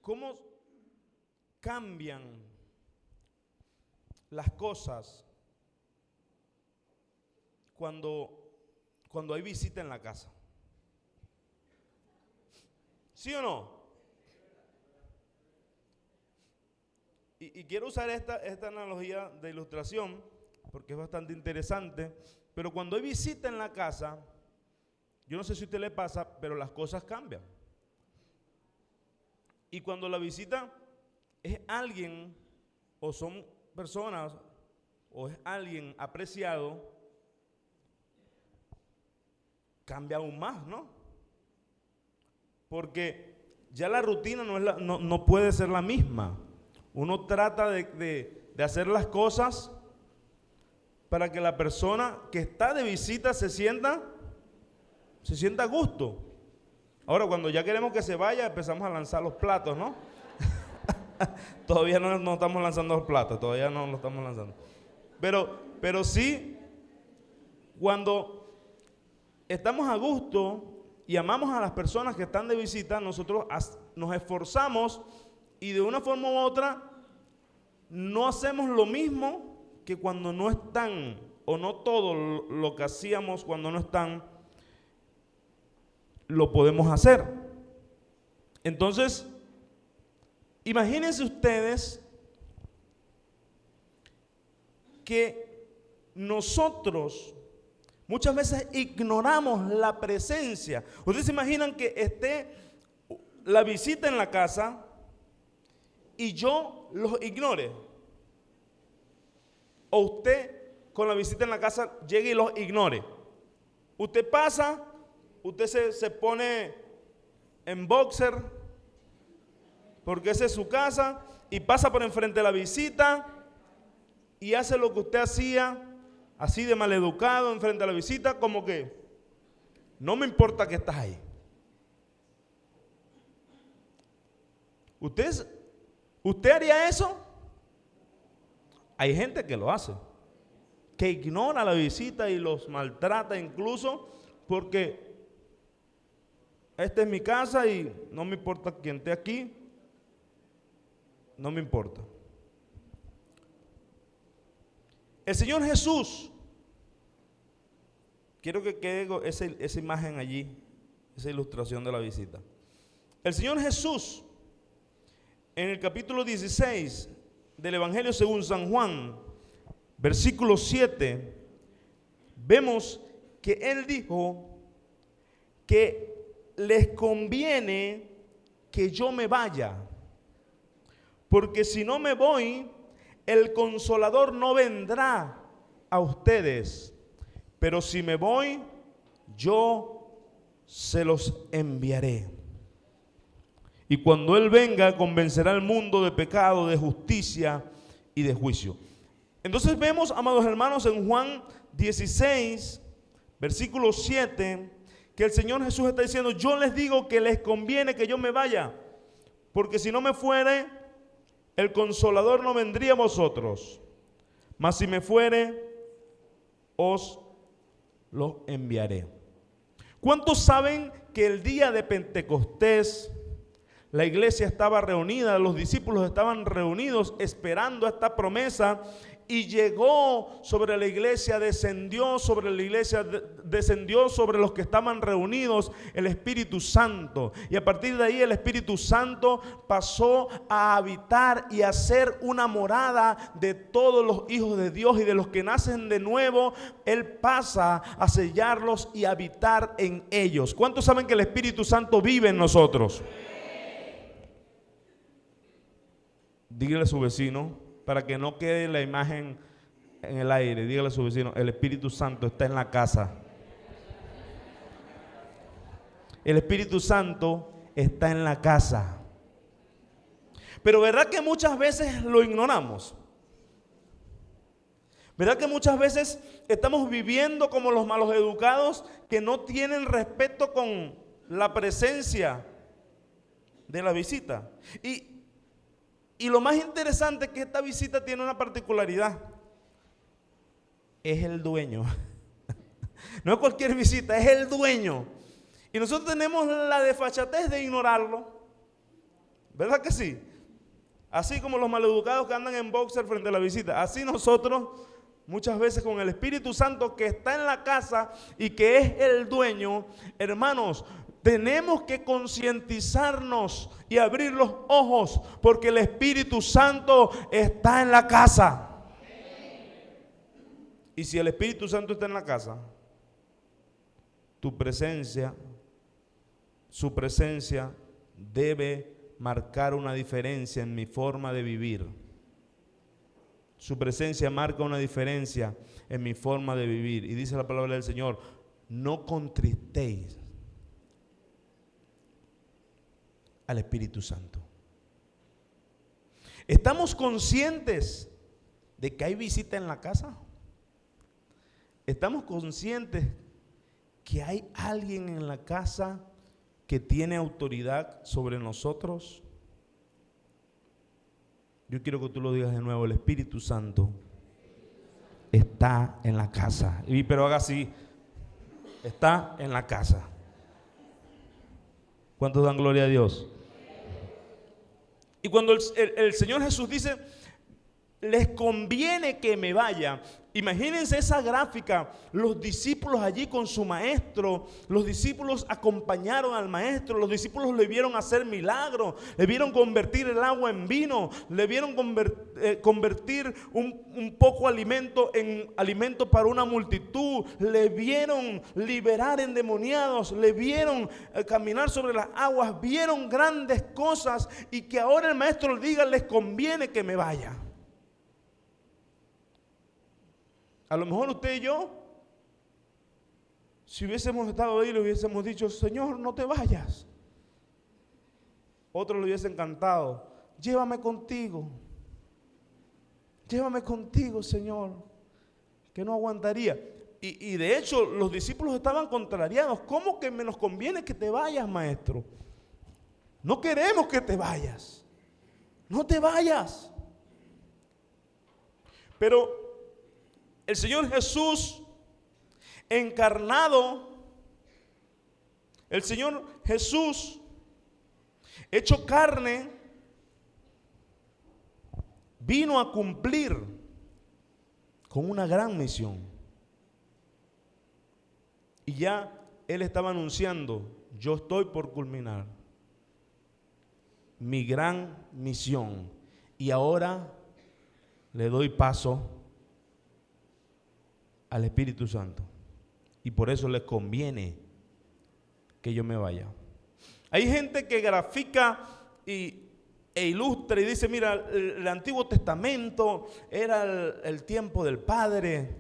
¿Cómo cambian las cosas cuando hay visita en la casa? ¿Sí o no? Y quiero usar esta analogía de ilustración porque es bastante interesante, pero cuando hay visita en la casa, yo no sé si a usted le pasa, pero las cosas cambian. Y cuando la visita es alguien, o son personas, o es alguien apreciado, cambia aún más, ¿no? Porque ya la rutina no puede ser la misma. Uno trata de hacer las cosas para que la persona que está de visita se sienta a gusto. Ahora, cuando ya queremos que se vaya, empezamos a lanzar los platos, ¿no? Todavía no estamos lanzando los platos, todavía no lo estamos lanzando. Pero sí, cuando estamos a gusto y amamos a las personas que están de visita, nosotros nos esforzamos y de una forma u otra no hacemos lo mismo que cuando no están, o no todo lo que hacíamos cuando no están, lo podemos hacer. Entonces, imagínense ustedes que nosotros muchas veces ignoramos la presencia. Ustedes se imaginan que esté la visita en la casa y yo los ignore. O usted con la visita en la casa llegue y los ignore. Usted pasa, usted se pone en boxer porque esa es su casa y pasa por enfrente de la visita y hace lo que usted hacía así de maleducado enfrente de la visita, como que no me importa que estás ahí. ¿Usted haría eso? Hay gente que lo hace, que ignora la visita y los maltrata incluso porque esta es mi casa y no me importa quién esté aquí, no me importa. El Señor Jesús, quiero que quede esa imagen allí, esa ilustración de la visita. El Señor Jesús, en el capítulo 16 del Evangelio según San Juan, versículo 7, vemos que Él dijo que les conviene que yo me vaya, porque si no me voy, el Consolador no vendrá a ustedes, pero si me voy, yo se los enviaré. Y cuando Él venga, convencerá al mundo de pecado, de justicia y de juicio. Entonces vemos, amados hermanos, en Juan 16, versículo 7, que el Señor Jesús está diciendo: yo les digo que les conviene que yo me vaya, porque si no me fuere, el Consolador no vendría a vosotros, mas si me fuere, os lo enviaré. ¿Cuántos saben que el día de Pentecostés la iglesia estaba reunida, los discípulos estaban reunidos esperando esta promesa? Y llegó sobre la iglesia, descendió sobre la iglesia, descendió sobre los que estaban reunidos el Espíritu Santo. Y a partir de ahí el Espíritu Santo pasó a habitar y a ser una morada de todos los hijos de Dios y de los que nacen de nuevo. Él pasa a sellarlos y a habitar en ellos. ¿Cuántos saben que el Espíritu Santo vive en nosotros? Dígale a su vecino, para que no quede la imagen en el aire, dígale a su vecino: el Espíritu Santo está en la casa. El Espíritu Santo está en la casa. Pero ¿verdad que muchas veces lo ignoramos? ¿Verdad que muchas veces estamos viviendo como los malos educados que no tienen respeto con la presencia de la visita? Y lo más interesante es que esta visita tiene una particularidad: es el dueño. No es cualquier visita, es el dueño. Y nosotros tenemos la desfachatez de ignorarlo, ¿Verdad que sí? Así como los maleducados que andan en boxer frente a la visita, así nosotros muchas veces con el Espíritu Santo que está en la casa y que es el dueño, hermanos, tenemos que concientizarnos y abrir los ojos porque el Espíritu Santo está en la casa. Y si el Espíritu Santo está en la casa, tu presencia, su presencia debe marcar una diferencia en mi forma de vivir. Su presencia marca una diferencia en mi forma de vivir. Y dice la palabra del Señor, no contristéis al Espíritu Santo. ¿Estamos conscientes de que hay visita en la casa? ¿Estamos conscientes que hay alguien en la casa que tiene autoridad sobre nosotros? Yo quiero que tú lo digas de nuevo, el Espíritu Santo está en la casa. Pero haga así, está en la casa. ¿Cuántos dan gloria a Dios? Y cuando el Señor Jesús dice, les conviene que me vaya. Imagínense esa gráfica, los discípulos allí con su maestro, los discípulos acompañaron al maestro, los discípulos le vieron hacer milagros, le vieron convertir el agua en vino, le vieron convertir un poco alimento en alimento para una multitud, le vieron liberar endemoniados, le vieron caminar sobre las aguas, vieron grandes cosas y que ahora el maestro le diga, les conviene que me vaya. A lo mejor usted y yo, si hubiésemos estado ahí, le hubiésemos dicho, Señor, no te vayas. Otros le hubiesen cantado, llévame contigo, Señor, que no aguantaría. Y de hecho, los discípulos estaban contrariados. ¿Cómo que nos conviene que te vayas, maestro? No queremos que te vayas. No te vayas. Pero el Señor Jesús encarnado, el Señor Jesús hecho carne, vino a cumplir con una gran misión. Y ya Él estaba anunciando, yo estoy por culminar mi gran misión. Y ahora le doy paso al Espíritu Santo. Y por eso les conviene que yo me vaya. Hay gente que grafica e ilustra y dice, mira, el Antiguo Testamento era el tiempo del Padre,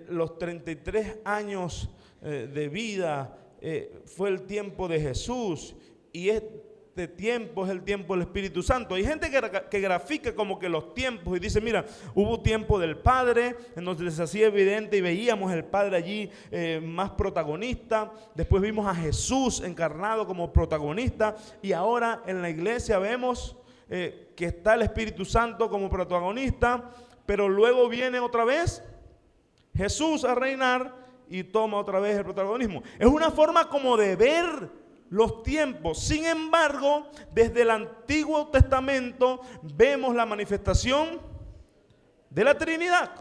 los 33 años de vida fue el tiempo de Jesús y este tiempo es el tiempo del Espíritu Santo. Hay gente que grafica como que los tiempos y dice, mira, hubo tiempo del Padre en donde se hacía evidente y veíamos el Padre allí más protagonista. Después vimos a Jesús encarnado como protagonista y ahora en la iglesia vemos que está el Espíritu Santo como protagonista, pero luego viene otra vez Jesús a reinar y toma otra vez el protagonismo. Es una forma como de ver los tiempos. Sin embargo, desde el Antiguo Testamento vemos la manifestación de la Trinidad.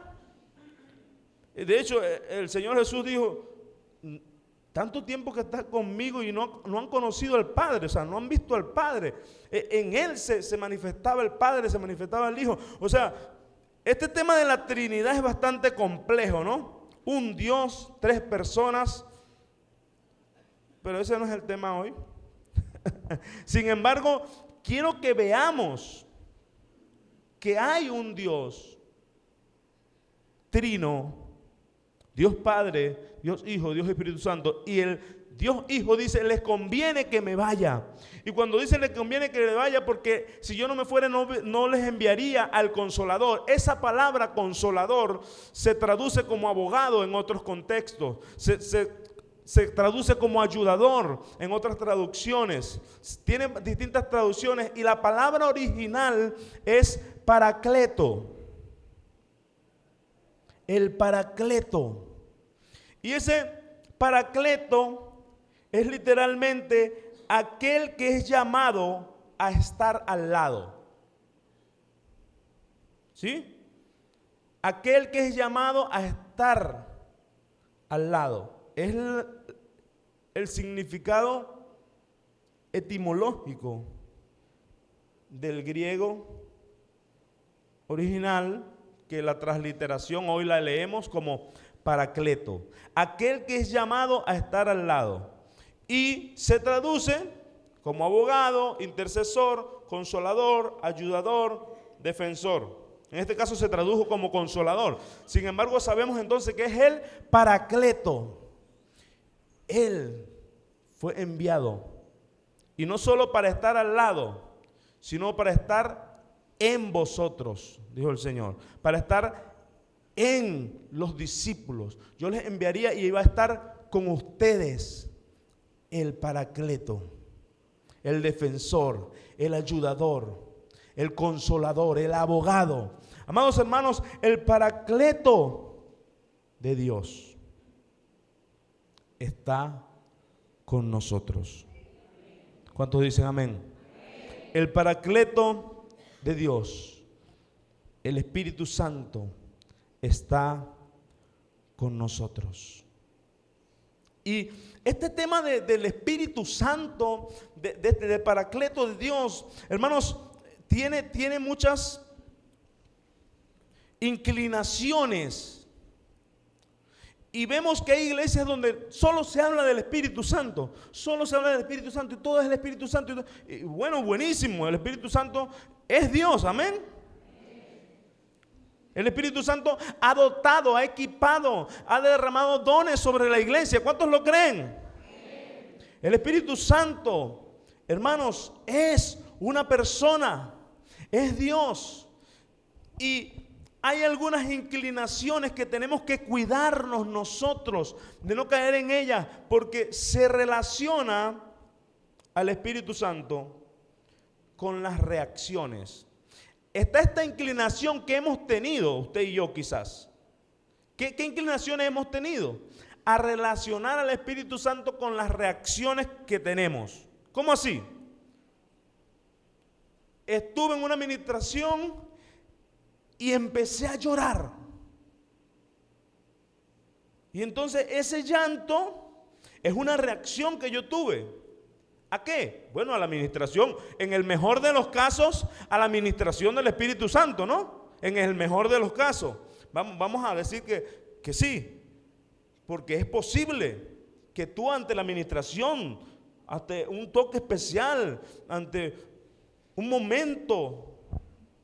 De hecho, el Señor Jesús dijo, tanto tiempo que estás conmigo y no han conocido al Padre, o sea, no han visto al Padre. En Él se manifestaba el Padre, se manifestaba el Hijo. O sea, este tema de la Trinidad es bastante complejo, ¿no? Un Dios, tres personas. Pero ese no es el tema hoy. Sin embargo, quiero que veamos que hay un Dios trino, Dios Padre, Dios Hijo, Dios Espíritu Santo. Y el Dios Hijo dice, les conviene que me vaya. Y cuando dice les conviene que me vaya, porque si yo no me fuera no les enviaría al Consolador. Esa palabra Consolador se traduce como abogado en otros contextos. Se traduce como ayudador en otras traducciones. Tiene distintas traducciones y la palabra original es paracleto. El paracleto. Y ese paracleto es literalmente aquel que es llamado a estar al lado. ¿Sí? Aquel que es llamado a estar al lado. Es el significado etimológico del griego original, que la transliteración hoy la leemos como paracleto. Aquel que es llamado a estar al lado. Y se traduce como abogado, intercesor, consolador, ayudador, defensor. En este caso se tradujo como consolador. Sin embargo, sabemos entonces que es el paracleto. Él fue enviado. Y no solo para estar al lado, sino para estar en vosotros, dijo el Señor. Para estar en los discípulos. Yo les enviaría y iba a estar con ustedes. El paracleto, el defensor, el ayudador, el consolador, el abogado. Amados hermanos, el paracleto de Dios está con nosotros. ¿Cuántos dicen amén? El paracleto de Dios, el Espíritu Santo, está con nosotros. Y este tema del Espíritu Santo, de paracleto de Dios, hermanos, tiene muchas inclinaciones. Y vemos que hay iglesias donde solo se habla del Espíritu Santo. Solo se habla del Espíritu Santo y todo es el Espíritu Santo. Y bueno, buenísimo, el Espíritu Santo es Dios, amén. El Espíritu Santo ha dotado, ha equipado, ha derramado dones sobre la iglesia. ¿Cuántos lo creen? El Espíritu Santo, hermanos, es una persona, es Dios. Y hay algunas inclinaciones que tenemos que cuidarnos nosotros de no caer en ellas, porque se relaciona al Espíritu Santo con las reacciones. Está esta inclinación que hemos tenido, usted y yo quizás. ¿Qué inclinaciones hemos tenido? A relacionar al Espíritu Santo con las reacciones que tenemos. ¿Cómo así? Estuve en una administración y empecé a llorar. Y entonces ese llanto es una reacción que yo tuve. ¿A qué? Bueno, a la administración, en el mejor de los casos, a la administración del Espíritu Santo, ¿no? En el mejor de los casos. Vamos a decir que sí, porque es posible que tú ante la administración, ante un toque especial, ante un momento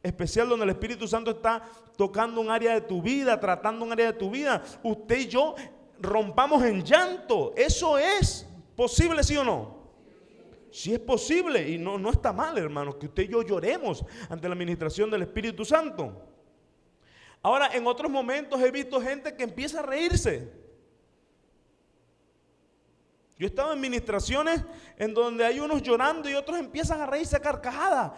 especial donde el Espíritu Santo está tocando un área de tu vida, tratando un área de tu vida, usted y yo rompamos en llanto. ¿Eso es posible, sí o no? Sí es posible y no está mal, hermanos, que usted y yo lloremos ante la administración del Espíritu Santo. Ahora, en otros momentos he visto gente que empieza a reírse. Yo he estado en administraciones en donde hay unos llorando y otros empiezan a reírse a carcajadas.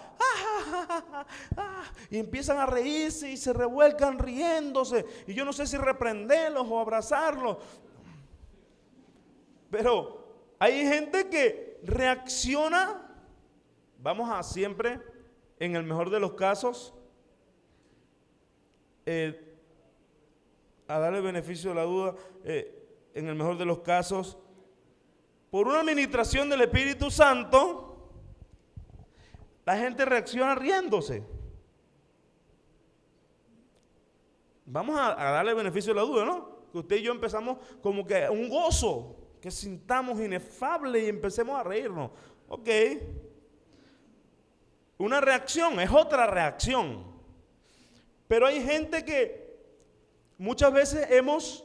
Y empiezan a reírse y se revuelcan riéndose. Y yo no sé si reprenderlos o abrazarlos. Pero hay gente que reacciona, vamos a siempre, en el mejor de los casos, a darle beneficio de la duda, en el mejor de los casos, por una administración del Espíritu Santo, la gente reacciona riéndose. Vamos a darle beneficio de la duda, ¿no? Que usted y yo empezamos como que un gozo, que sintamos inefable y empecemos a reírnos. Ok. Una reacción es otra reacción. Pero hay gente que muchas veces hemos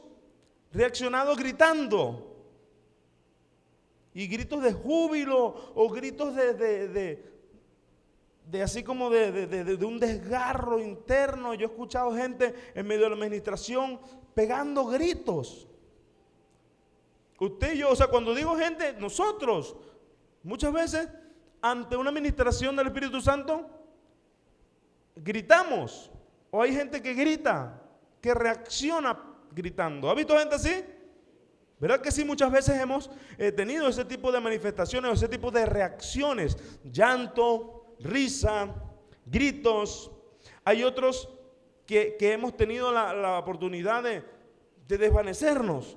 reaccionado gritando. Y gritos de júbilo o gritos de así como de un desgarro interno. Yo he escuchado gente en medio de la administración pegando gritos. Usted y yo, o sea, cuando digo gente, nosotros, muchas veces, ante una administración del Espíritu Santo, gritamos. O hay gente que grita, que reacciona gritando. ¿Ha visto gente así? ¿Verdad que sí? Muchas veces hemos tenido ese tipo de manifestaciones, ese tipo de reacciones. Llanto, risa, gritos. Hay otros que hemos tenido la oportunidad de desvanecernos,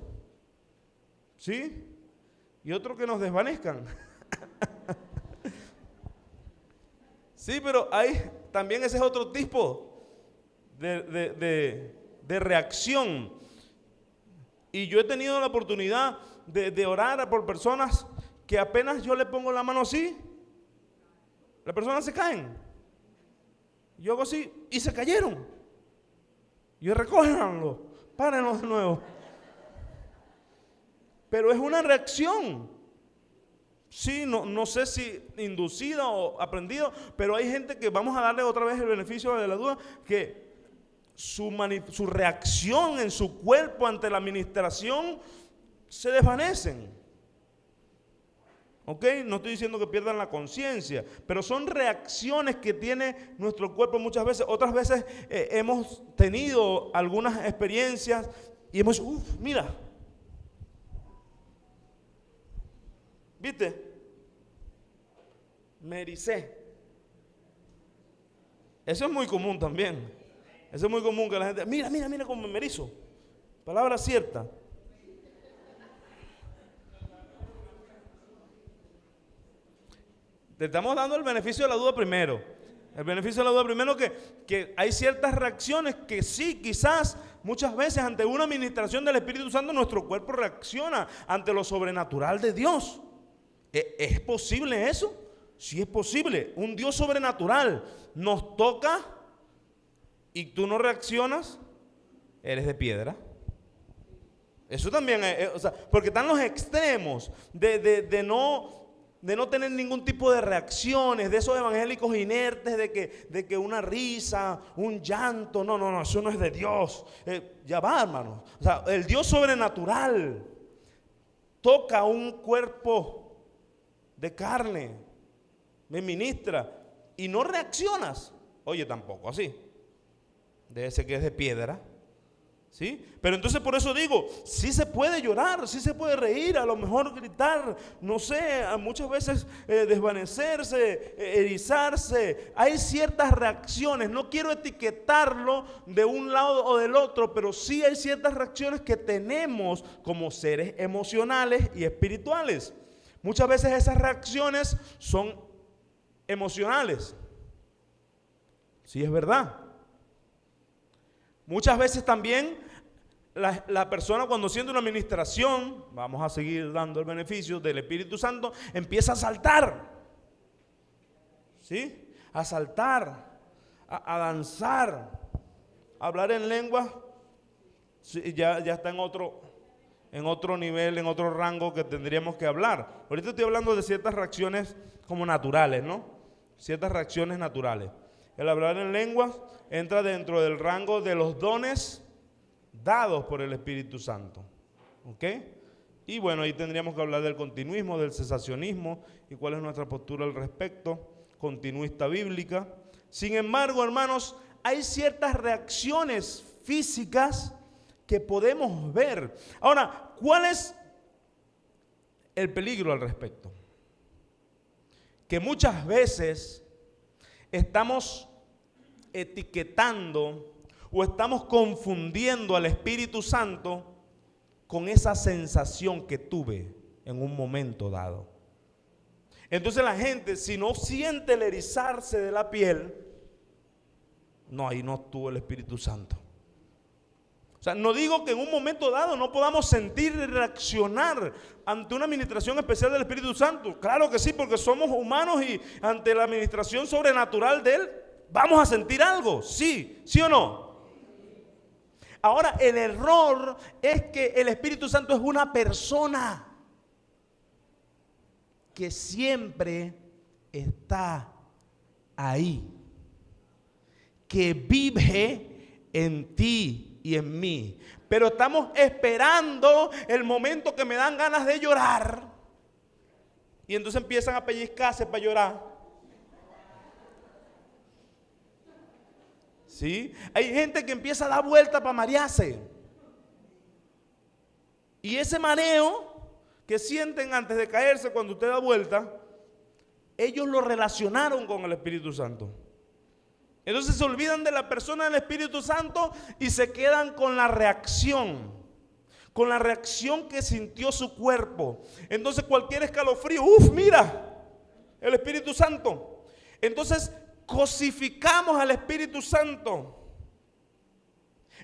¿sí? Y otros que nos desvanezcan. Sí, pero hay también ese es otro tipo de reacción. Y yo he tenido la oportunidad de orar por personas que apenas yo le pongo la mano así, las personas se caen. Yo hago así y se cayeron. Yo recójanlo, párenlo de nuevo. Pero es una reacción. Sí, no sé si inducida o aprendida, pero hay gente que vamos a darle otra vez el beneficio de la duda, que su reacción en su cuerpo ante la administración se desvanecen. ¿Ok? No estoy diciendo que pierdan la conciencia, pero son reacciones que tiene nuestro cuerpo muchas veces. Otras veces hemos tenido algunas experiencias y hemos, mira, ¿viste? Me ericé. Eso es muy común también. Eso es muy común que la gente, mira cómo me erizo. Palabra cierta. Te estamos dando el beneficio de la duda primero. El beneficio de la duda primero que hay ciertas reacciones que sí, quizás, muchas veces ante una administración del Espíritu Santo nuestro cuerpo reacciona ante lo sobrenatural de Dios. ¿Es posible eso? Sí es posible. Un Dios sobrenatural nos toca y tú no reaccionas, eres de piedra. Eso también es, o sea, porque están los extremos de no tener ningún tipo de reacciones, de esos evangélicos inertes, de que una risa, un llanto, no, eso no es de Dios. Ya va, hermano. O sea, el Dios sobrenatural toca un cuerpo de carne, me ministra, y no reaccionas. Oye, tampoco así. Debe ser que es de piedra. ¿Sí? Pero entonces por eso digo, sí se puede llorar, sí se puede reír, a lo mejor gritar, no sé, muchas veces desvanecerse, erizarse. Hay ciertas reacciones, no quiero etiquetarlo de un lado o del otro, pero sí hay ciertas reacciones que tenemos como seres emocionales y espirituales. Muchas veces esas reacciones son emocionales. Sí, es verdad. Muchas veces también la persona cuando siente una administración, vamos a seguir dando el beneficio del Espíritu Santo, empieza a saltar, ¿sí? A saltar, a danzar, a hablar en lengua, sí, ya está en otro nivel, en otro rango que tendríamos que hablar. Ahorita estoy hablando de ciertas reacciones como naturales, ¿no? Ciertas reacciones naturales. El hablar en lenguas entra dentro del rango de los dones dados por el Espíritu Santo. ¿Ok? Y bueno, ahí tendríamos que hablar del continuismo, del cesacionismo y cuál es nuestra postura al respecto, continuista bíblica. Sin embargo, hermanos, hay ciertas reacciones físicas que podemos ver. Ahora, ¿cuál es el peligro al respecto? Que muchas veces estamos etiquetando o estamos confundiendo al Espíritu Santo con esa sensación que tuve en un momento dado. Entonces la gente, si no siente el erizarse de la piel, no, ahí no estuvo el Espíritu Santo. O sea, no digo que en un momento dado no podamos sentir y reaccionar ante una administración especial del Espíritu Santo. Claro que sí, porque somos humanos y ante la administración sobrenatural de Él vamos a sentir algo. Sí, ¿sí o no? Ahora, el error es que el Espíritu Santo es una persona que siempre está ahí, que vive en ti y en mí, pero estamos esperando el momento que me dan ganas de llorar y entonces empiezan a pellizcarse para llorar. ¿Sí? Hay gente que empieza a dar vuelta para marearse y ese mareo que sienten antes de caerse cuando usted da vuelta ellos lo relacionaron con el Espíritu Santo. Entonces se olvidan de la persona del Espíritu Santo y se quedan con la reacción que sintió su cuerpo. Entonces cualquier escalofrío, mira, el Espíritu Santo. Entonces cosificamos al Espíritu Santo.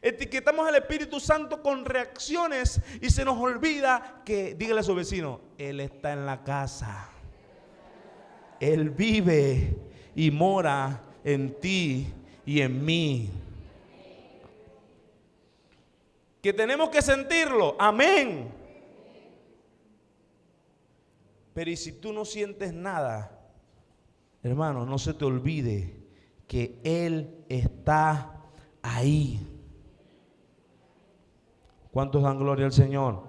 Etiquetamos al Espíritu Santo con reacciones y se nos olvida que, dígale a su vecino, Él está en la casa. Él vive y mora en ti y en mí. Que tenemos que sentirlo, amén. Pero ¿y si tú no sientes nada? Hermano, no se te olvide que Él está ahí. ¿Cuántos dan gloria al Señor?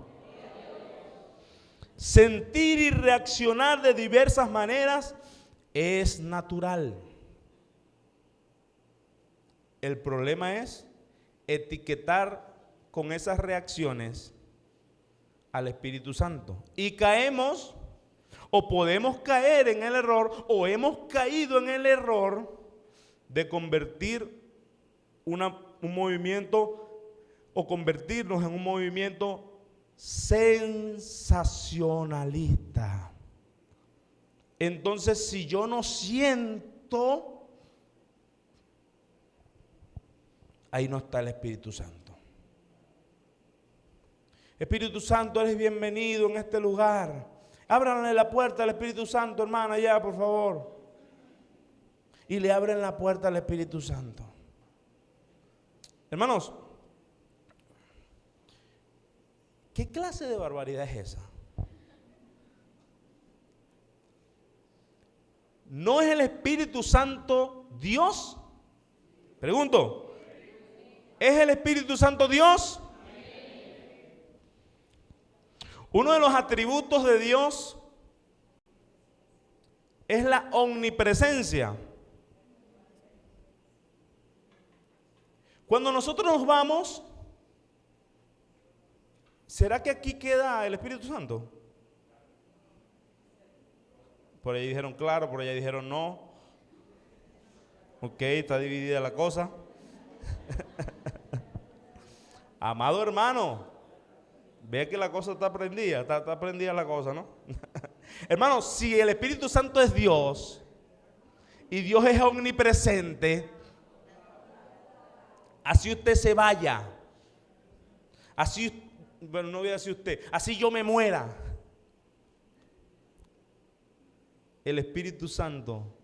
Sentir y reaccionar de diversas maneras es natural. El problema es etiquetar con esas reacciones al Espíritu Santo. Y caemos, o podemos caer en el error, o hemos caído en el error de convertir un movimiento, o convertirnos en un movimiento sensacionalista. Entonces, si yo no siento, ahí no está el Espíritu Santo. Espíritu Santo, eres bienvenido en este lugar. Ábranle la puerta al Espíritu Santo, hermana, ya, por favor. Y le abren la puerta al Espíritu Santo. Hermanos, ¿qué clase de barbaridad es esa? ¿No es el Espíritu Santo Dios? Pregunto, ¿es el Espíritu Santo Dios? Uno de los atributos de Dios es la omnipresencia. Cuando nosotros nos vamos, ¿será que aquí queda el Espíritu Santo? Por ahí dijeron claro, por allá dijeron no. Ok, está dividida la cosa. Amado hermano, vea que la cosa está prendida, está prendida la cosa, ¿no? Hermano, si el Espíritu Santo es Dios y Dios es omnipresente, así usted se vaya, así, bueno, no voy a decir usted, así yo me muera, el Espíritu Santo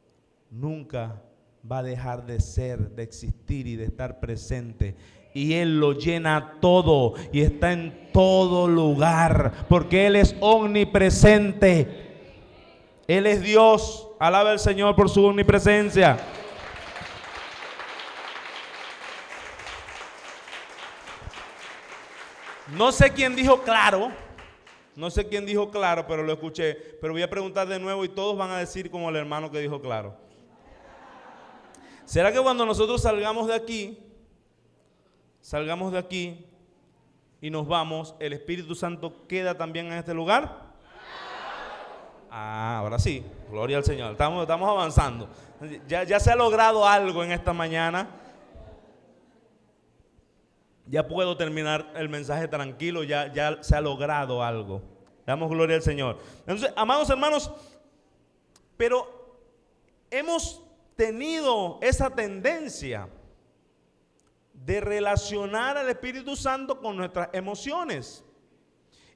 nunca va a dejar de ser, de existir y de estar presente. Y Él lo llena todo y está en todo lugar, porque Él es omnipresente. Él es Dios. Alaba al Señor por su omnipresencia. No sé quién dijo claro. No sé quién dijo claro, pero lo escuché. Pero voy a preguntar de nuevo y todos van a decir como el hermano que dijo claro. ¿Será que cuando nosotros salgamos de aquí y nos vamos, el Espíritu Santo queda también en este lugar? Ah, ahora sí, gloria al Señor. Estamos avanzando. Ya se ha logrado algo en esta mañana. Ya puedo terminar el mensaje tranquilo, ya se ha logrado algo. Damos gloria al Señor. Entonces, amados hermanos, pero hemos tenido esa tendencia de relacionar al Espíritu Santo con nuestras emociones.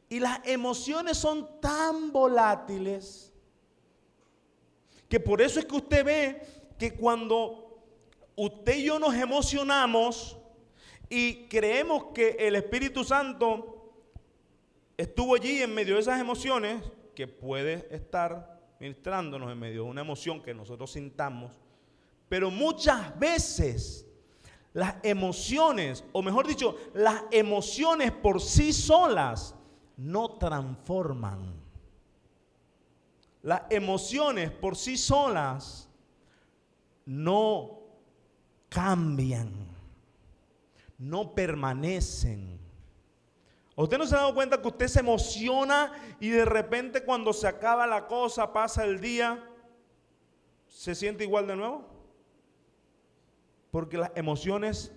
Y las emociones son tan volátiles que por eso es que usted ve que cuando usted y yo nos emocionamos y creemos que el Espíritu Santo estuvo allí en medio de esas emociones, que puede estar ministrándonos en medio de una emoción que nosotros sintamos, pero muchas veces las emociones, o mejor dicho, las emociones por sí solas no transforman. Las emociones por sí solas no cambian, no permanecen. ¿Usted no se ha dado cuenta que usted se emociona y de repente cuando se acaba la cosa, pasa el día se siente igual de nuevo? Porque las emociones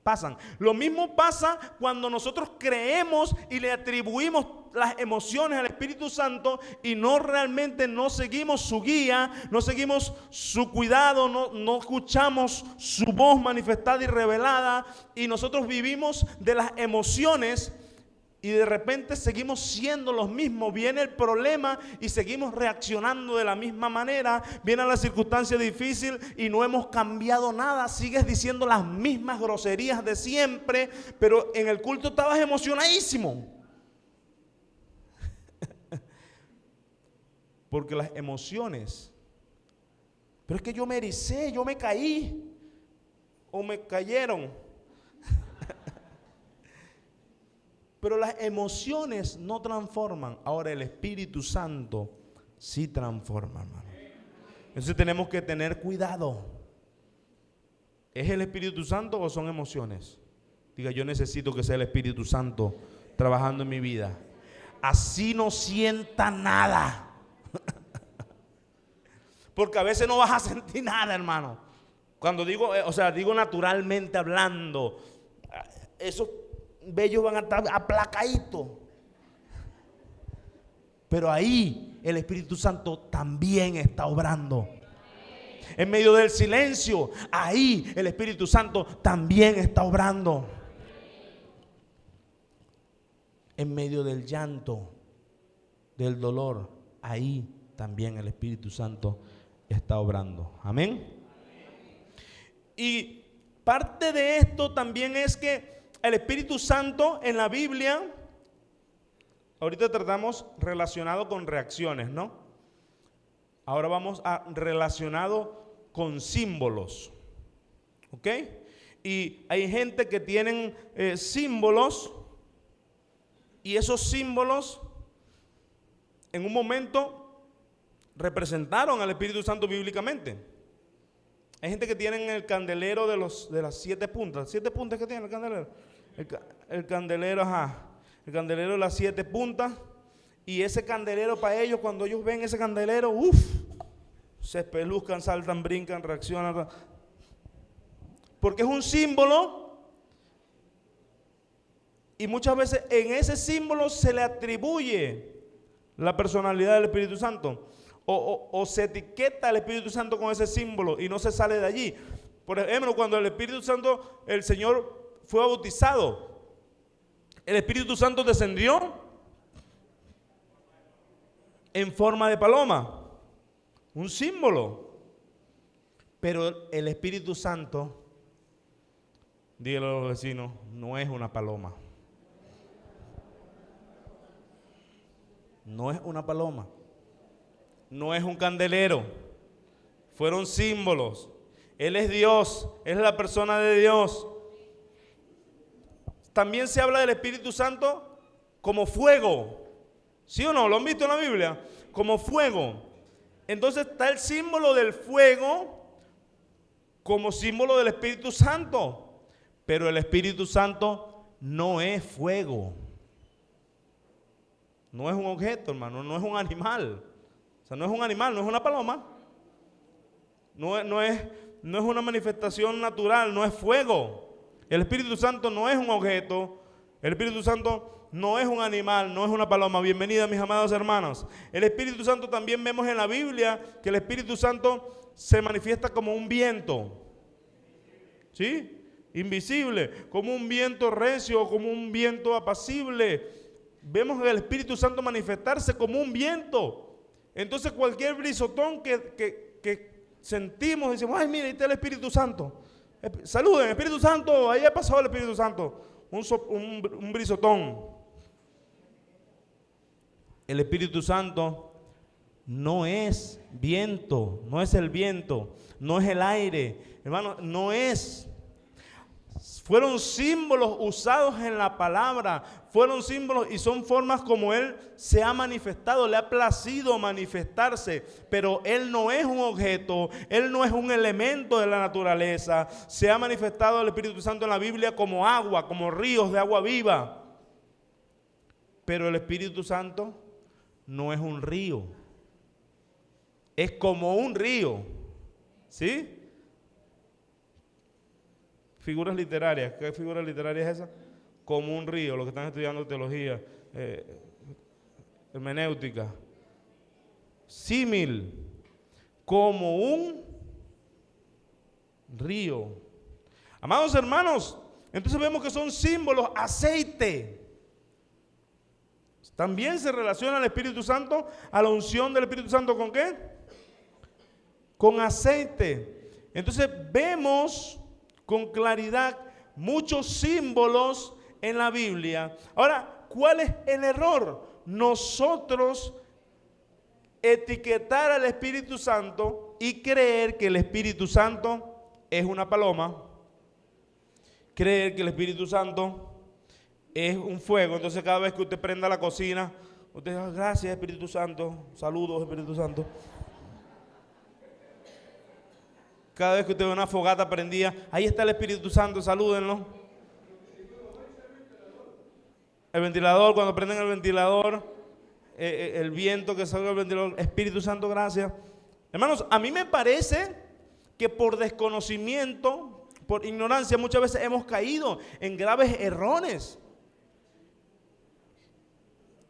pasan. Lo mismo pasa cuando nosotros creemos y le atribuimos las emociones al Espíritu Santo y realmente no seguimos su guía, no seguimos su cuidado, no escuchamos su voz manifestada y revelada, y nosotros vivimos de las emociones y de repente seguimos siendo los mismos. Viene el problema y seguimos reaccionando de la misma manera. Viene la circunstancia difícil y no hemos cambiado nada. Sigues diciendo las mismas groserías de siempre, pero en el culto estabas emocionadísimo. Porque las emociones, pero es que yo me ericé, yo me caí, o me cayeron. Pero las emociones no transforman. Ahora el Espíritu Santo sí transforma, hermano. Entonces tenemos que tener cuidado. ¿Es el Espíritu Santo o son emociones? Diga, yo necesito que sea el Espíritu Santo trabajando en mi vida. Así no sienta nada. Porque a veces no vas a sentir nada, hermano. Cuando digo, digo naturalmente hablando, esos vellos van a estar aplacaditos. Pero ahí el Espíritu Santo también está obrando. En medio del silencio, ahí el Espíritu Santo también está obrando. En medio del llanto, del dolor, ahí también el Espíritu Santo está obrando. Amén. Y parte de esto también es que el Espíritu Santo en la Biblia, ahorita tratamos relacionado con reacciones, ¿no? Ahora vamos a relacionado con símbolos, ¿ok? Y hay gente que tienen símbolos, y esos símbolos en un momento representaron al Espíritu Santo bíblicamente. Hay gente que tienen el candelero de las 7 puntas. 7 puntas que tiene el candelero. El candelero, el candelero de las 7 puntas. Y ese candelero para ellos, cuando ellos ven ese candelero, se espeluzcan, saltan, brincan, reaccionan. Porque es un símbolo. Y muchas veces en ese símbolo se le atribuye la personalidad del Espíritu Santo. O se etiqueta al Espíritu Santo con ese símbolo y no se sale de allí. Por ejemplo, cuando el Espíritu Santo, el Señor fue bautizado, el Espíritu Santo descendió en forma de paloma, un símbolo. Pero el Espíritu Santo, dígale a los vecinos, no es una paloma. No es una paloma. No es un candelero. Fueron símbolos. Él es Dios, es la persona de Dios. También se habla del Espíritu Santo como fuego. ¿Sí o no? ¿Lo han visto en la Biblia? Como fuego. Entonces está el símbolo del fuego como símbolo del Espíritu Santo. Pero el Espíritu Santo no es fuego. No es un objeto, hermano, no es un animal. O sea, no es un animal, no es una paloma. No es una manifestación natural, no es fuego. El Espíritu Santo no es un objeto. El Espíritu Santo no es un animal, no es una paloma. Bienvenida, mis amados hermanos. El Espíritu Santo también vemos en la Biblia que el Espíritu Santo se manifiesta como un viento. ¿Sí? Invisible, como un viento recio, como un viento apacible. Vemos el Espíritu Santo manifestarse como un viento. Entonces cualquier brisotón que sentimos, decimos, ay, mira, ahí está el Espíritu Santo. Saluden, Espíritu Santo, ahí ha pasado el Espíritu Santo. Un brisotón. El Espíritu Santo no es viento, no es el viento, no es el aire. Hermano, no es. Fueron símbolos usados en la palabra, fueron símbolos y son formas como Él se ha manifestado, le ha placido manifestarse, pero Él no es un objeto, Él no es un elemento de la naturaleza. Se ha manifestado el Espíritu Santo en la Biblia como agua, como ríos de agua viva, pero el Espíritu Santo no es un río, es como un río. ¿Sí? Figuras literarias. ¿Qué figura literaria es esa? Como un río, los que están estudiando teología, hermenéutica. Símil, como un río. Amados hermanos, entonces vemos que son símbolos. Aceite también se relaciona al Espíritu Santo, a la unción del Espíritu Santo. ¿Con qué? Con aceite. Entonces vemos con claridad muchos símbolos en la Biblia. Ahora, ¿cuál es el error? Nosotros etiquetar al Espíritu Santo y creer que el Espíritu Santo es una paloma, creer que el Espíritu Santo es un fuego. Entonces cada vez que usted prenda la cocina, usted dice, gracias Espíritu Santo, saludos Espíritu Santo. Cada vez que usted ve una fogata prendida, ahí está el Espíritu Santo, salúdenlo. El ventilador, cuando prenden el ventilador, el viento que salga del ventilador, Espíritu Santo, gracias. Hermanos, a mí me parece que por desconocimiento, por ignorancia, muchas veces hemos caído en graves errores.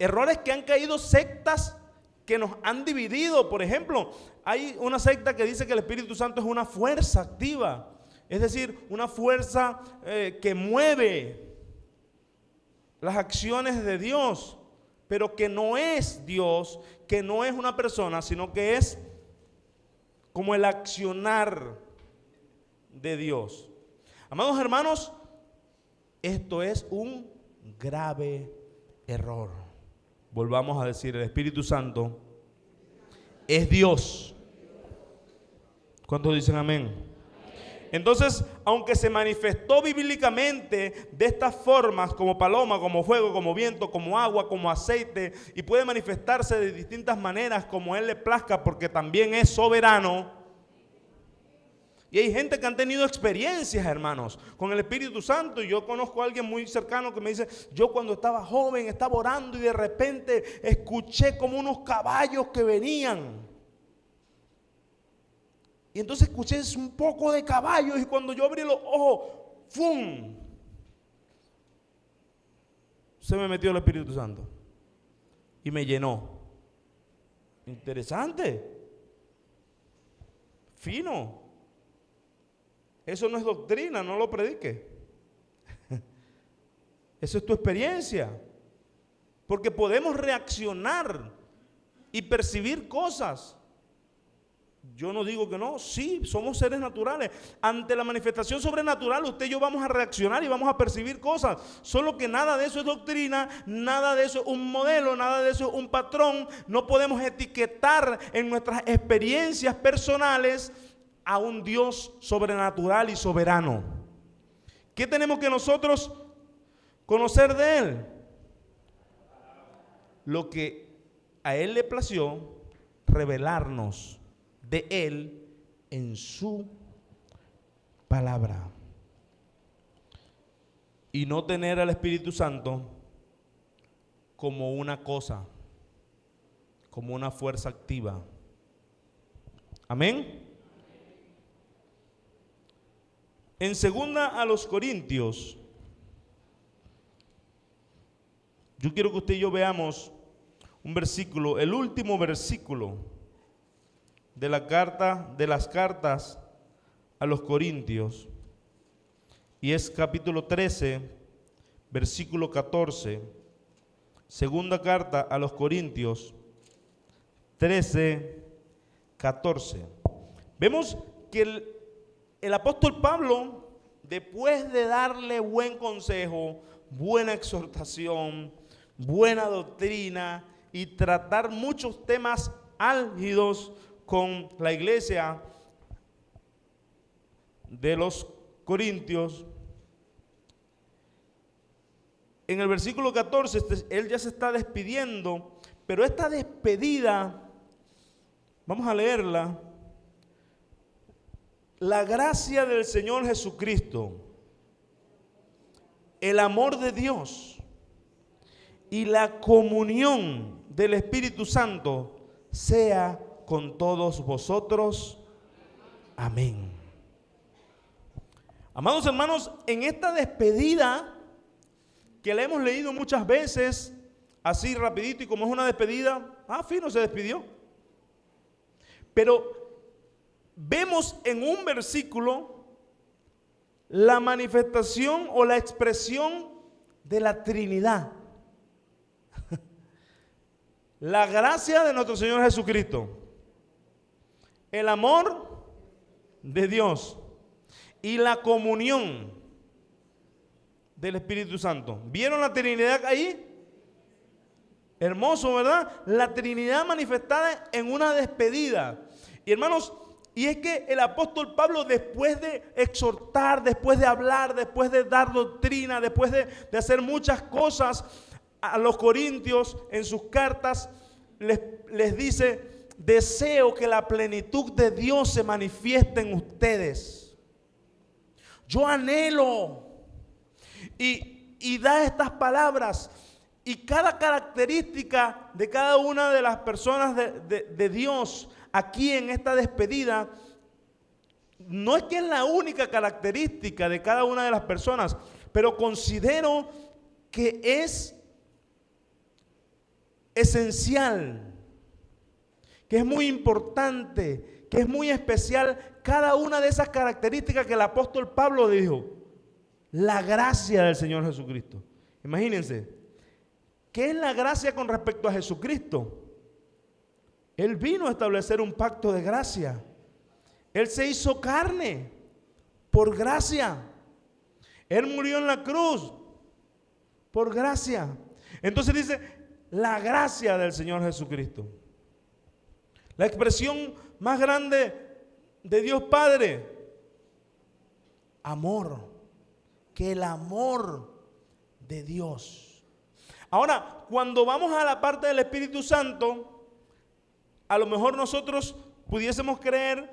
Errores que han caído sectas que nos han dividido. Por ejemplo, hay una secta que dice que el Espíritu Santo es una fuerza activa, es decir, una fuerza que mueve las acciones de Dios, pero que no es Dios, que no es una persona, sino que es como el accionar de Dios. Amados hermanos, esto es un grave error. Volvamos a decir, el Espíritu Santo es Dios. ¿Cuántos dicen amén? Entonces, aunque se manifestó bíblicamente de estas formas, como paloma, como fuego, como viento, como agua, como aceite, y puede manifestarse de distintas maneras como Él le plazca, porque también es soberano. Y hay gente que han tenido experiencias, hermanos, con el Espíritu Santo. Y yo conozco a alguien muy cercano que me dice, yo cuando estaba joven estaba orando y de repente escuché como unos caballos que venían. Y entonces escuché un poco de caballos y cuando yo abrí los ojos, ¡fum!, se me metió el Espíritu Santo y me llenó. Interesante. Fino. Eso no es doctrina, no lo predique. Eso es tu experiencia. Porque podemos reaccionar y percibir cosas. Yo no digo que no, sí, somos seres naturales. Ante la manifestación sobrenatural, usted y yo vamos a reaccionar y vamos a percibir cosas. Solo que nada de eso es doctrina, nada de eso es un modelo, nada de eso es un patrón. No podemos etiquetar en nuestras experiencias personales a un Dios sobrenatural y soberano. ¿Qué tenemos que nosotros conocer de Él? Lo que a Él le plació revelarnos de Él en su palabra. Y no tener al Espíritu Santo como una cosa, como una fuerza activa. Amén. En 2 Corintios, yo quiero que usted y yo veamos un versículo, el último versículo de la carta, de las cartas a los Corintios, y es capítulo 13, versículo 14. Segunda carta a los Corintios 13, 14. Vemos que el apóstol Pablo, después de darle buen consejo, buena exhortación, buena doctrina y tratar muchos temas álgidos con la iglesia de los Corintios, en el versículo 14, él ya se está despidiendo, pero esta despedida, vamos a leerla. La gracia del Señor Jesucristo, el amor de Dios y la comunión del Espíritu Santo sea con todos vosotros. Amén. Amados hermanos, en esta despedida que la hemos leído muchas veces, así rapidito, y como es una despedida, fino, se despidió. Pero vemos en un versículo la manifestación o la expresión de la Trinidad. La gracia de nuestro Señor Jesucristo, el amor de Dios y la comunión del Espíritu Santo. ¿Vieron la Trinidad ahí? Hermoso, ¿verdad? La Trinidad manifestada en una despedida. Y hermanos, y es que el apóstol Pablo, después de exhortar, después de hablar, después de dar doctrina, después de hacer muchas cosas a los corintios en sus cartas, les dice: deseo que la plenitud de Dios se manifieste en ustedes. Yo anhelo. Y da estas palabras. Y cada característica de cada una de las personas de Dios aquí en esta despedida, no es que es la única característica de cada una de las personas, pero considero que es esencial, que es muy importante, que es muy especial cada una de esas características que el apóstol Pablo dijo. La gracia del Señor Jesucristo. Imagínense, ¿qué es la gracia con respecto a Jesucristo? Él vino a establecer un pacto de gracia. Él se hizo carne por gracia. Él murió en la cruz por gracia. Entonces dice, la gracia del Señor Jesucristo. La expresión más grande de Dios Padre. Amor. Que el amor de Dios. Ahora, cuando vamos a la parte del Espíritu Santo, a lo mejor nosotros pudiésemos creer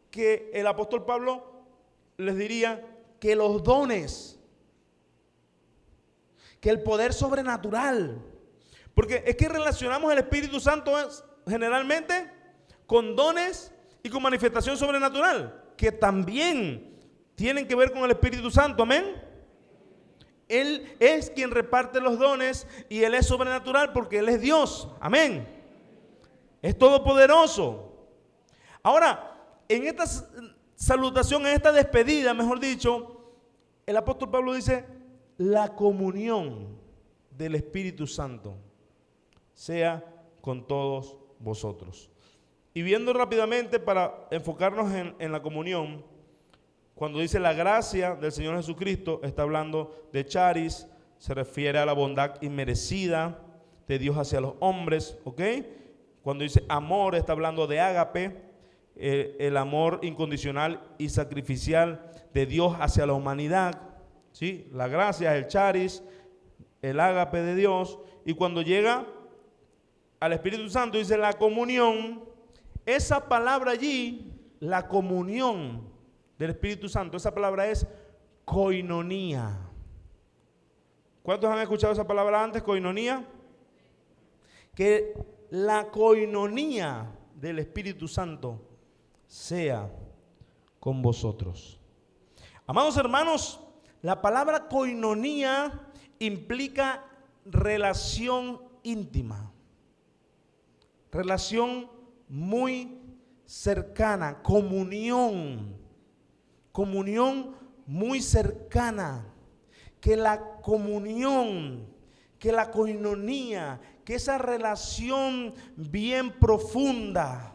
que el apóstol Pablo les diría que los dones, que el poder sobrenatural, porque es que relacionamos el Espíritu Santo generalmente con dones y con manifestación sobrenatural, que también tienen que ver con el Espíritu Santo, amén. Él es quien reparte los dones y Él es sobrenatural porque Él es Dios, amén. Es todopoderoso. Ahora, en esta salutación, en esta despedida, mejor dicho, el apóstol Pablo dice: la comunión del Espíritu Santo sea con todos vosotros. Y viendo rápidamente para enfocarnos en la comunión, cuando dice la gracia del Señor Jesucristo, está hablando de charis, se refiere a la bondad inmerecida de Dios hacia los hombres, ¿ok? Cuando dice amor, está hablando de ágape, el amor incondicional y sacrificial de Dios hacia la humanidad, ¿sí? La gracia es el charis, el ágape de Dios. Y cuando llega al Espíritu Santo, dice la comunión. Esa palabra allí, la comunión del Espíritu Santo, esa palabra es koinonía. ¿Cuántos han escuchado esa palabra antes, koinonía? Que la koinonía del Espíritu Santo sea con vosotros. Amados hermanos, la palabra koinonía implica relación íntima, relación muy cercana, comunión muy cercana. Que la comunión, que la koinonía, que esa relación bien profunda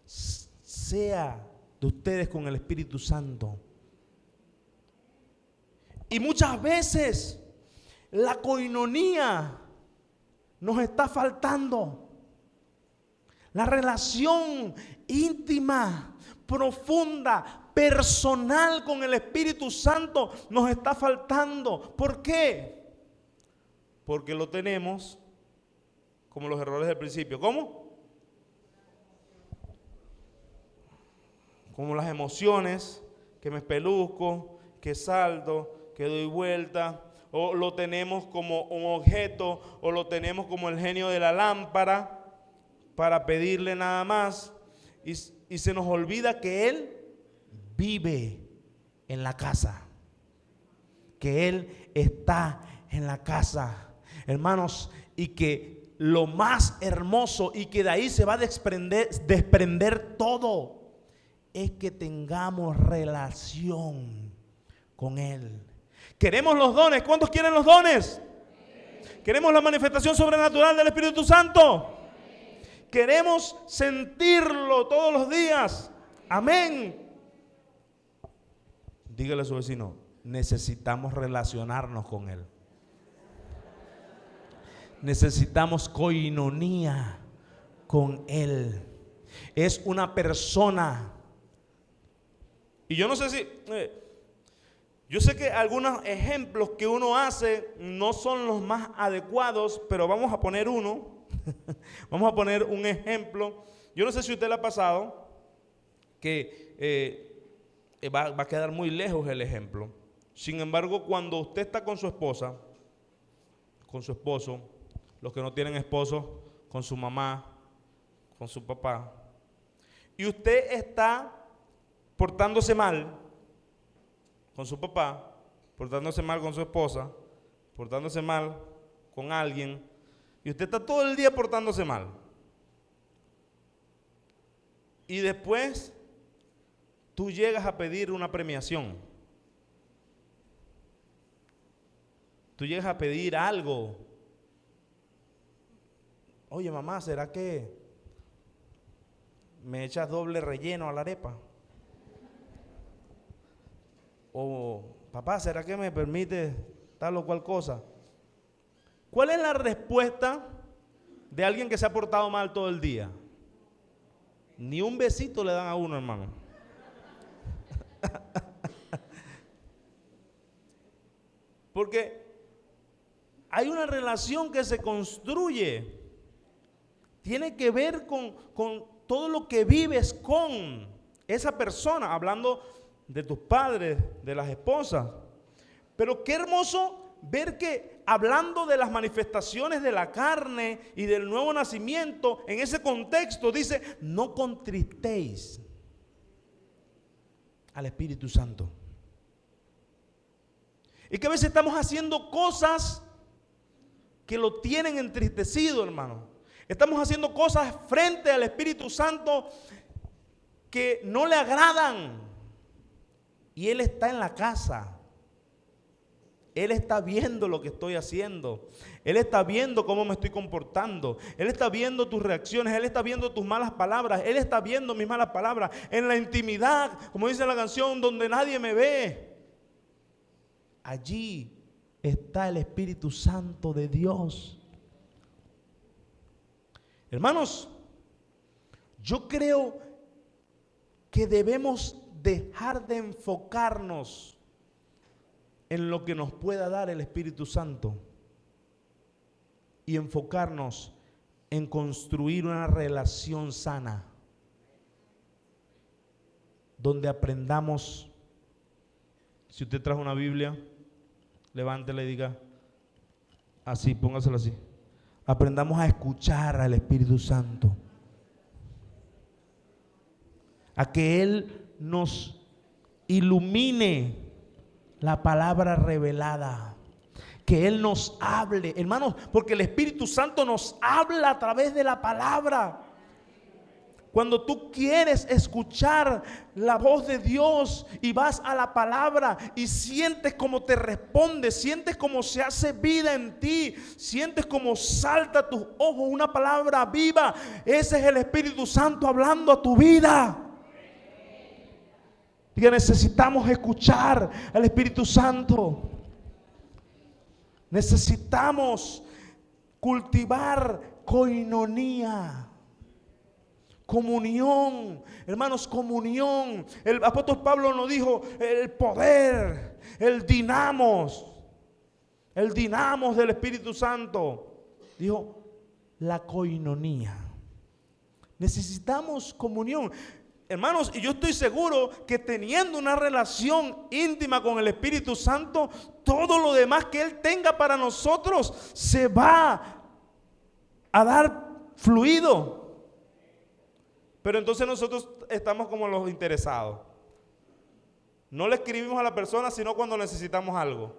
sea de ustedes con el Espíritu Santo. Y muchas veces la koinonía nos está faltando. La relación íntima, profunda, personal con el Espíritu Santo nos está faltando. ¿Por qué? Porque lo tenemos como los errores del principio. ¿Cómo? Como las emociones, que me espeluzco, que salto, que doy vuelta, o lo tenemos como un objeto, o lo tenemos como el genio de la lámpara para pedirle nada más. y se nos olvida que Él vive en la casa, que Él está en la casa, hermanos, y que lo más hermoso y que de ahí se va a desprender todo, es que tengamos relación con Él. ¿Queremos los dones? ¿Cuántos quieren los dones? ¿Queremos la manifestación sobrenatural del Espíritu Santo? ¿Queremos sentirlo todos los días? Amén. Dígale a su vecino, necesitamos relacionarnos con Él. Necesitamos coinonía con Él. Es una persona. Y yo no sé si... yo sé que algunos ejemplos que uno hace no son los más adecuados, pero vamos a poner uno. Vamos a poner un ejemplo. Yo no sé si a usted le ha pasado que va a quedar muy lejos el ejemplo. Sin embargo, cuando usted está con su esposa, con su esposo, los que no tienen esposo, con su mamá, con su papá, y usted está portándose mal con su papá, portándose mal con su esposa, portándose mal con alguien, y usted está todo el día portándose mal. Y después tú llegas a pedir una premiación. Tú llegas a pedir algo. Oye, mamá, ¿será que me echas doble relleno a la arepa? O, papá, ¿será que me permite tal o cual cosa? ¿Cuál es la respuesta de alguien que se ha portado mal todo el día? Ni un besito le dan a uno, hermano. Porque hay una relación que se construye. Tiene que ver con todo lo que vives con esa persona, hablando de tus padres, de las esposas. Pero qué hermoso ver que hablando de las manifestaciones de la carne y del nuevo nacimiento, en ese contexto dice, no contristéis al Espíritu Santo. Y que a veces estamos haciendo cosas que lo tienen entristecido, hermano. Estamos haciendo cosas frente al Espíritu Santo que no le agradan. Y Él está en la casa. Él está viendo lo que estoy haciendo. Él está viendo cómo me estoy comportando. Él está viendo tus reacciones. Él está viendo tus malas palabras. Él está viendo mis malas palabras. En la intimidad, como dice la canción, donde nadie me ve. Allí está el Espíritu Santo de Dios. Hermanos, yo creo que debemos dejar de enfocarnos en lo que nos pueda dar el Espíritu Santo y enfocarnos en construir una relación sana donde aprendamos. Si usted trajo una Biblia, levántela y diga así, póngasela así. Aprendamos a escuchar al Espíritu Santo, a que Él nos ilumine la palabra revelada, que Él nos hable, hermanos, porque el Espíritu Santo nos habla a través de la palabra. Cuando tú quieres escuchar la voz de Dios y vas a la palabra y sientes como te responde, sientes como se hace vida en ti, sientes como salta a tus ojos una palabra viva, ese es el Espíritu Santo hablando a tu vida. Y que necesitamos escuchar al Espíritu Santo. Necesitamos cultivar coinonía. Comunión, hermanos, comunión. El apóstol Pablo nos dijo el poder, el dinamos del Espíritu Santo. Dijo la coinonía. Necesitamos comunión, hermanos, y yo estoy seguro que teniendo una relación íntima con el Espíritu Santo, todo lo demás que Él tenga para nosotros se va a dar fluido. Pero entonces nosotros estamos como los interesados. No le escribimos a la persona sino cuando necesitamos algo.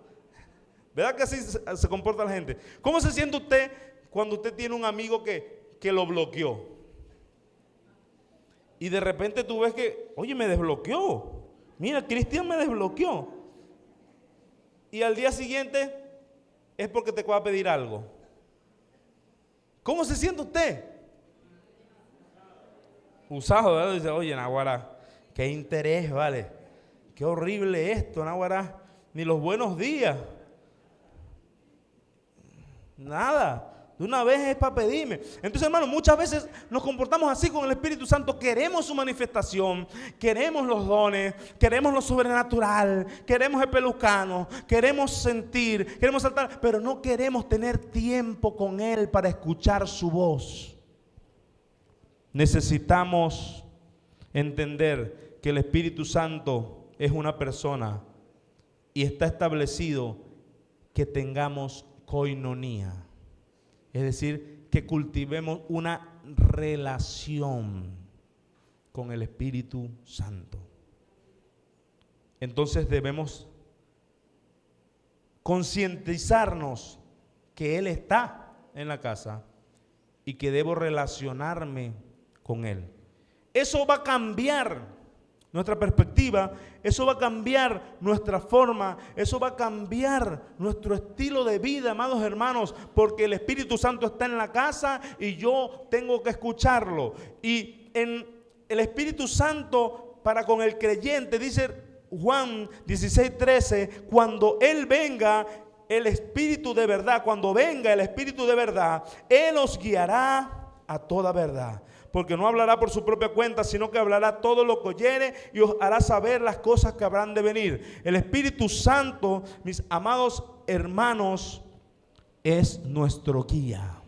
¿Verdad que así se comporta la gente? ¿Cómo se siente usted cuando usted tiene un amigo que lo bloqueó? Y de repente tú ves que, oye, me desbloqueó. Mira, Cristian me desbloqueó. Y al día siguiente es porque te va a pedir algo. ¿Cómo se siente usted? Usado, ¿verdad? Dice, oye, Naguará, qué interés, vale. Qué horrible esto, Naguará. Ni los buenos días. Nada. De una vez es para pedirme. Entonces, hermano, muchas veces nos comportamos así con el Espíritu Santo. Queremos su manifestación, queremos los dones, queremos lo sobrenatural, queremos el pelucano, queremos sentir, queremos saltar, pero no queremos tener tiempo con Él para escuchar su voz. Necesitamos entender que el Espíritu Santo es una persona y está establecido que tengamos koinonía. Es decir, que cultivemos una relación con el Espíritu Santo. Entonces debemos concientizarnos que Él está en la casa y que debo relacionarme con Él. Eso va a cambiar nuestra perspectiva, eso va a cambiar nuestra forma, eso va a cambiar nuestro estilo de vida, amados hermanos, porque el Espíritu Santo está en la casa y yo tengo que escucharlo. Y en el Espíritu Santo para con el creyente, dice Juan 16:13, cuando Él venga, el Espíritu de verdad, cuando venga el Espíritu de verdad, Él os guiará a toda verdad. Porque no hablará por su propia cuenta, sino que hablará todo lo que oyere y os hará saber las cosas que habrán de venir. El Espíritu Santo, mis amados hermanos, es nuestro guía.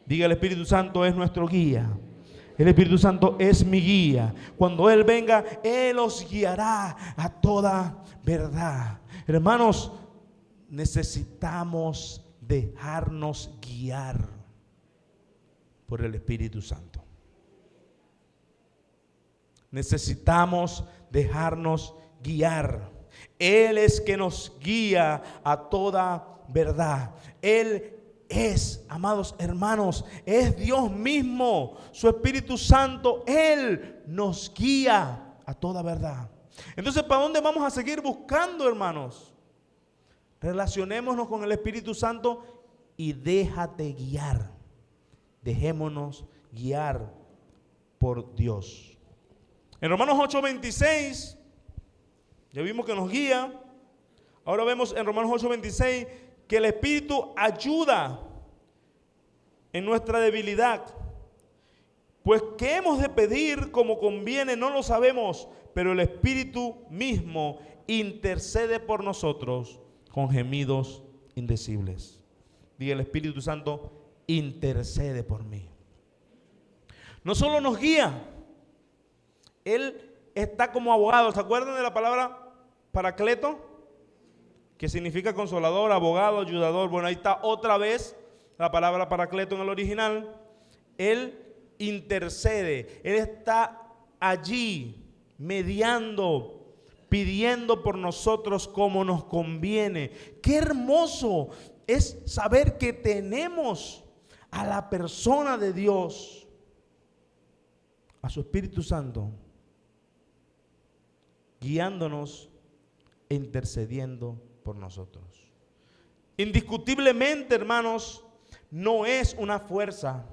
Diga, el Espíritu Santo es nuestro guía. El Espíritu Santo es mi guía. Cuando Él venga, Él os guiará a toda verdad. Hermanos, necesitamos dejarnos guiar por el Espíritu Santo. Necesitamos dejarnos guiar. Él es que nos guía a toda verdad. Él es, amados hermanos, es Dios mismo, su Espíritu Santo. Él nos guía a toda verdad. Entonces, ¿para dónde vamos a seguir buscando, hermanos? Relacionémonos con el Espíritu Santo y déjate guiar. Dejémonos guiar por Dios. En Romanos 8:26, ya vimos que nos guía. Ahora vemos en Romanos 8:26 que el Espíritu ayuda en nuestra debilidad. Pues qué hemos de pedir como conviene no lo sabemos, pero el Espíritu mismo intercede por nosotros con gemidos indecibles. Diga, el Espíritu Santo intercede por mí. No solo nos guía, Él está como abogado. ¿Se acuerdan de la palabra paracleto? Que significa consolador, abogado, ayudador. Bueno, ahí está otra vez la palabra paracleto en el original. Él intercede, Él está allí mediando, pidiendo por nosotros como nos conviene. Qué hermoso es saber que tenemos a la persona de Dios, a su Espíritu Santo, guiándonos e intercediendo por nosotros. Indiscutiblemente, hermanos, no es una fuerza,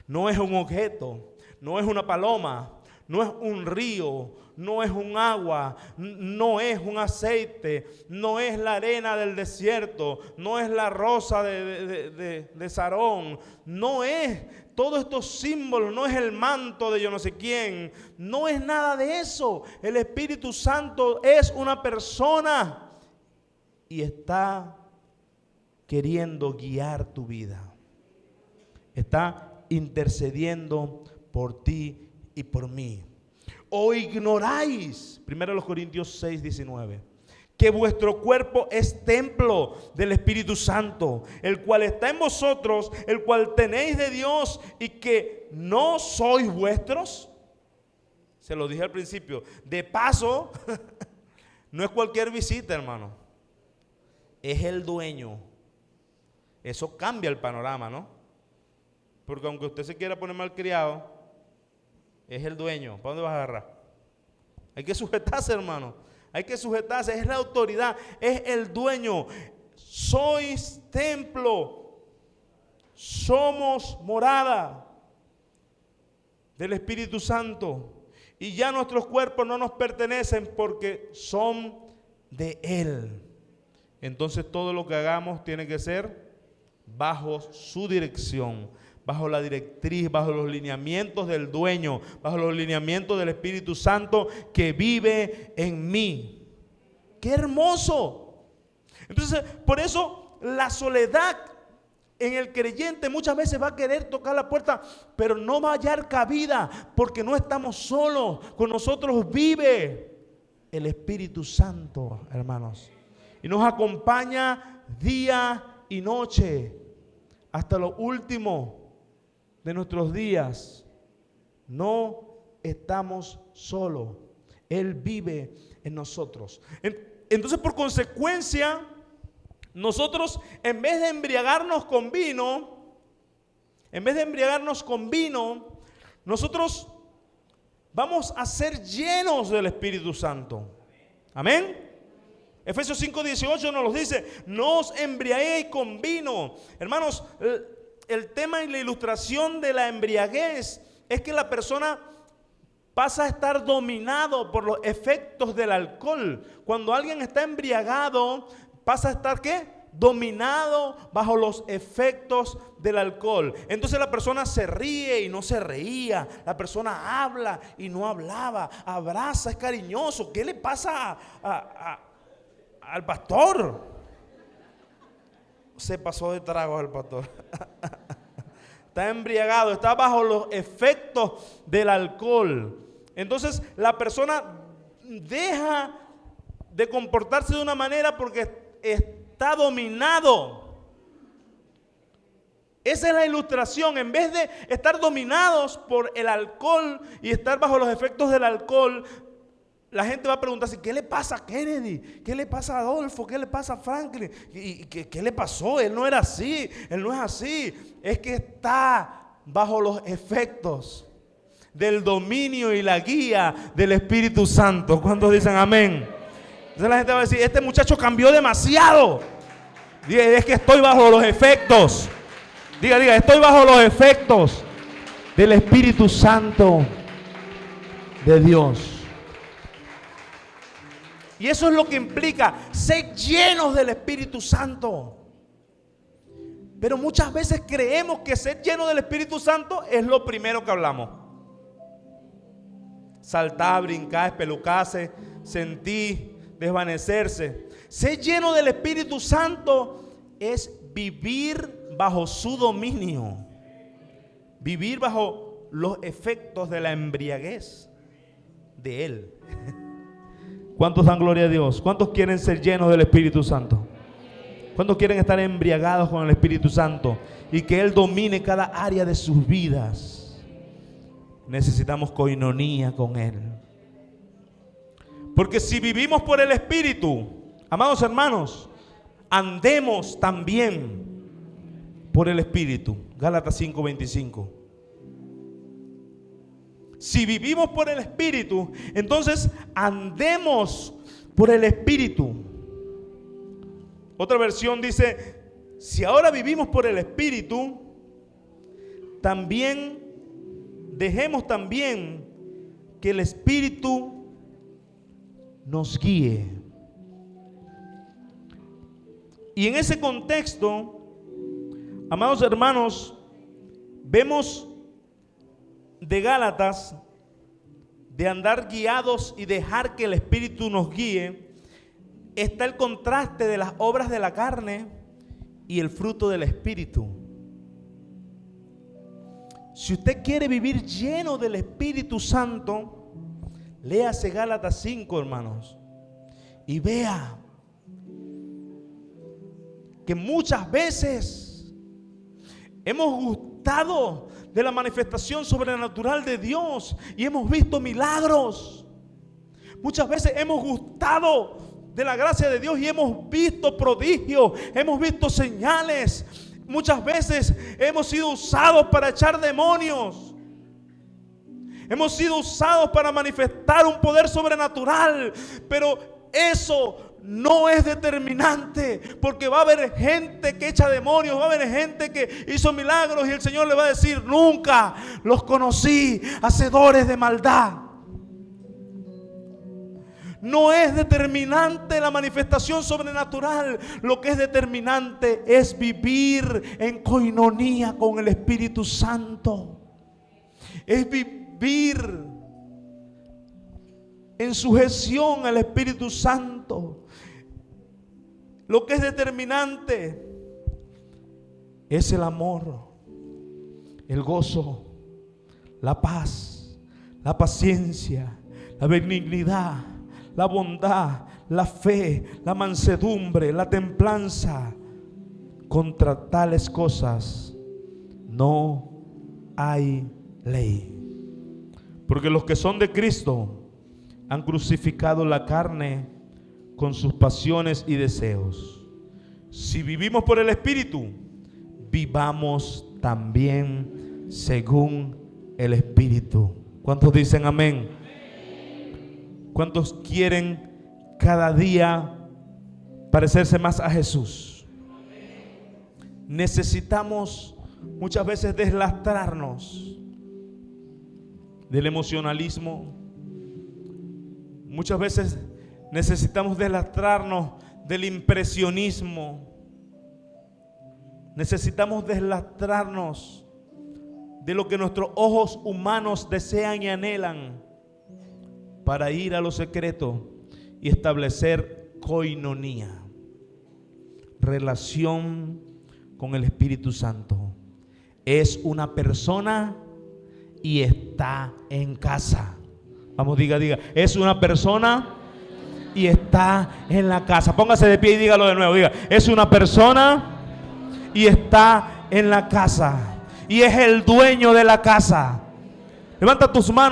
no es un objeto, no es una paloma, no es un río, no es un agua, no es un aceite, no es la arena del desierto, no es la rosa de Sarón, no es todos estos símbolos, no es el manto de yo no sé quién, no es nada de eso. El Espíritu Santo es una persona y está queriendo guiar tu vida. Está intercediendo por ti y por mí. ¿O ignoráis, 1 Corintios 6:19, que vuestro cuerpo es templo del Espíritu Santo, el cual está en vosotros, el cual tenéis de Dios, y que no sois vuestros. Se lo dije al principio. De paso, no es cualquier visita, hermano. Es el dueño. Eso cambia el panorama, ¿no? Porque aunque usted se quiera poner malcriado, es el dueño. ¿Para dónde vas a agarrar? Hay que sujetarse, hermano. Hay que sujetarse. Es la autoridad. Es el dueño. Sois templo. Somos morada del Espíritu Santo. Y ya nuestros cuerpos no nos pertenecen porque son de Él. Entonces todo lo que hagamos tiene que ser bajo su dirección, bajo la directriz, bajo los lineamientos del dueño, bajo los lineamientos del Espíritu Santo que vive en mí. ¡Qué hermoso! Entonces, por eso la soledad en el creyente muchas veces va a querer tocar la puerta, pero no va a hallar cabida, porque no estamos solos. Con nosotros vive el Espíritu Santo, hermanos, y nos acompaña día y noche hasta lo último de nuestros días. No estamos solos. Él vive en nosotros. Entonces, por consecuencia, nosotros, en vez de embriagarnos con vino, nosotros vamos a ser llenos del Espíritu Santo. Amén. Efesios 5:18 nos lo dice: no os embriaguéis con vino. Hermanos, el tema y la ilustración de la embriaguez es que la persona pasa a estar dominado por los efectos del alcohol. Cuando alguien está embriagado, pasa a estar ¿qué? Dominado bajo los efectos del alcohol. Entonces la persona se ríe y no se reía. La persona habla y no hablaba. Abraza, es cariñoso. ¿Qué le pasa al pastor? Se pasó de trago al pastor. Está embriagado, está bajo los efectos del alcohol. Entonces la persona deja de comportarse de una manera porque está dominado. Esa es la ilustración. En vez de estar dominados por el alcohol y estar bajo los efectos del alcohol, la gente va a preguntarse: ¿qué le pasa a Kennedy? ¿Qué le pasa a Adolfo? ¿Qué le pasa a Franklin? ¿Qué le pasó? Él no era así, él no es así. Es que está bajo los efectos del dominio y la guía del Espíritu Santo. ¿Cuántos dicen amén? Entonces la gente va a decir: este muchacho cambió demasiado. Diga: es que estoy bajo los efectos. Diga, estoy bajo los efectos del Espíritu Santo de Dios. Y eso es lo que implica ser llenos del Espíritu Santo. Pero muchas veces creemos que ser lleno del Espíritu Santo es lo primero que hablamos. Saltar, brincar, espelucarse, sentir, desvanecerse. Ser lleno del Espíritu Santo es vivir bajo su dominio. Vivir bajo los efectos de la embriaguez de Él. ¿Cuántos dan gloria a Dios? ¿Cuántos quieren ser llenos del Espíritu Santo? ¿Cuántos quieren estar embriagados con el Espíritu Santo y que Él domine cada área de sus vidas? Necesitamos coinonía con Él. Porque si vivimos por el Espíritu, amados hermanos, andemos también por el Espíritu. Gálatas 5:25. Si vivimos por el Espíritu, entonces andemos por el Espíritu. Otra versión dice: si ahora vivimos por el Espíritu, también dejemos también que el Espíritu nos guíe. Y en ese contexto, amados hermanos, vemos de Gálatas, de andar guiados y dejar que el Espíritu nos guíe, está el contraste de las obras de la carne y el fruto del Espíritu. Si usted quiere vivir lleno del Espíritu Santo, léase Gálatas 5, hermanos, y vea que muchas veces hemos gustado de la manifestación sobrenatural de Dios y hemos visto milagros. Muchas veces hemos gustado de la gracia de Dios y hemos visto prodigios, hemos visto señales. Muchas veces hemos sido usados para echar demonios. Hemos sido usados para manifestar un poder sobrenatural, pero eso no es determinante, porque va a haber gente que echa demonios, va a haber gente que hizo milagros y el Señor le va a decir: nunca los conocí, hacedores de maldad. No es determinante la manifestación sobrenatural. Lo que es determinante es vivir en coinonía con el Espíritu Santo. Es vivir en sujeción al Espíritu Santo. Lo que es determinante es el amor, el gozo, la paz, la paciencia, la benignidad, la bondad, la fe, la mansedumbre, la templanza. Contra tales cosas no hay ley. Porque los que son de Cristo han crucificado la carne con sus pasiones y deseos. Si vivimos por el Espíritu, vivamos también según el Espíritu. ¿Cuántos dicen amén? ¿Cuántos quieren cada día parecerse más a Jesús? Necesitamos muchas veces deslastrarnos del emocionalismo. Muchas veces necesitamos deslastrarnos del impresionismo. Necesitamos deslastrarnos de lo que nuestros ojos humanos desean y anhelan, para ir a lo secreto y establecer coinonía, relación con el Espíritu Santo. Es una persona y está en casa. Vamos, diga, es una persona y está en la casa. Póngase de pie y dígalo de nuevo. Diga, es una persona y está en la casa, y es el dueño de la casa. Levanta tus manos.